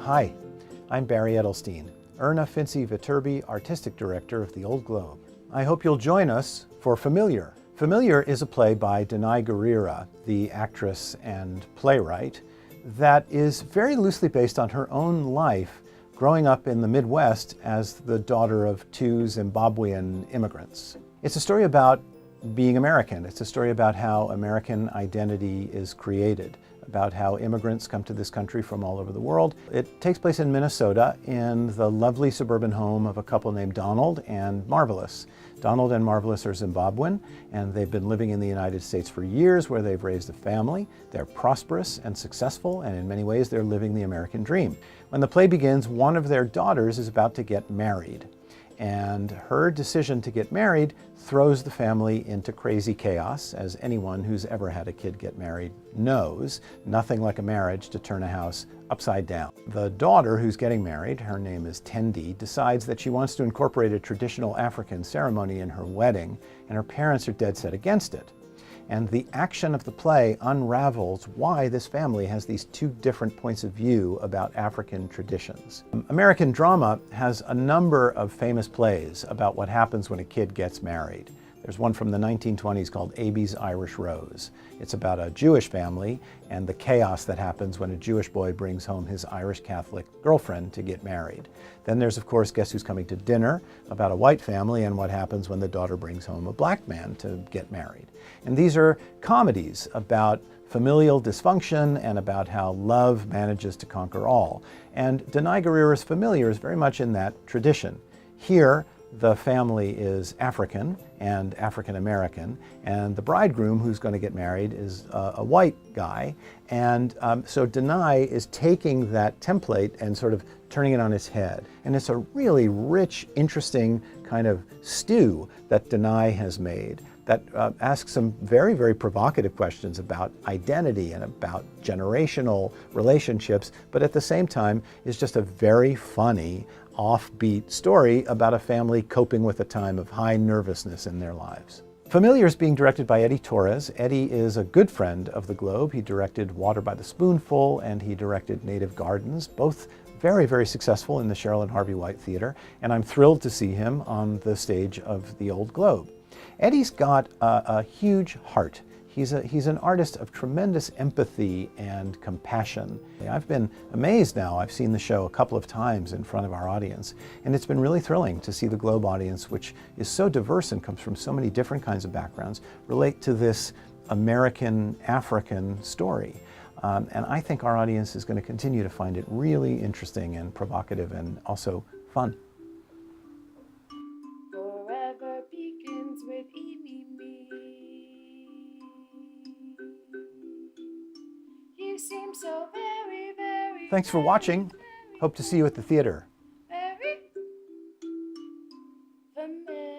Hi, I'm Barry Edelstein, Erna, Finci, Viterbi Artistic Director of the Old Globe. I hope you'll join us for Familiar. Familiar is a play by Danai Gurira, the actress and playwright, that is very loosely based on her own life growing up in the Midwest as the daughter of two Zimbabwean immigrants. It's a story about being American. It's a story about how American identity is created, about how immigrants come to this country from all over the world. It takes place in Minnesota in the lovely suburban home of a couple named Donald and Marvelous. Donald and Marvelous are Zimbabwean, and they've been living in the United States for years, where they've raised a family. They're prosperous and successful, and in many ways they're living the American dream. When the play begins, one of their daughters is about to get married. And her decision to get married throws the family into crazy chaos, as anyone who's ever had a kid get married knows. Nothing like a marriage to turn a house upside down. The daughter who's getting married, her name is Tendikayi, decides that she wants to incorporate a traditional African ceremony in her wedding, and her parents are dead set against it. And the action of the play unravels why this family has these two different points of view about African traditions. American drama has a number of famous plays about what happens when a kid gets married. There's one from the 1920s called Abe's Irish Rose. It's about a Jewish family and the chaos that happens when a Jewish boy brings home his Irish Catholic girlfriend to get married. Then there's, of course, Guess Who's Coming to Dinner, about a white family and what happens when the daughter brings home a black man to get married. And these are comedies about familial dysfunction and about how love manages to conquer all. And Danai Gurira's Familiar is very much in that tradition. Here, the family is African and African American, and the bridegroom who's going to get married is a white guy. And so Danai is taking that template and sort of turning it on its head. And it's a really rich, interesting kind of stew that Danai has made that asks some very, very provocative questions about identity and about generational relationships, but at the same time is just a very funny, offbeat story about a family coping with a time of high nervousness in their lives. Familiar is being directed by Eddie Torres. Eddie is a good friend of the Globe. He directed Water by the Spoonful and he directed Native Gardens, both very, very successful in the Cheryl and Harvey White Theater, and I'm thrilled to see him on the stage of the Old Globe. Eddie's got a huge heart. He's an artist of tremendous empathy and compassion. I've been amazed now. I've seen the show a couple of times in front of our audience, and it's been really thrilling to see the Globe audience, which is so diverse and comes from so many different kinds of backgrounds, relate to this American-African story. And I think our audience is going to continue to find it really interesting and provocative and also fun. Forever begins with me. You seem so very, very. Thanks for watching. Hope to see you at the theater. Very familiar.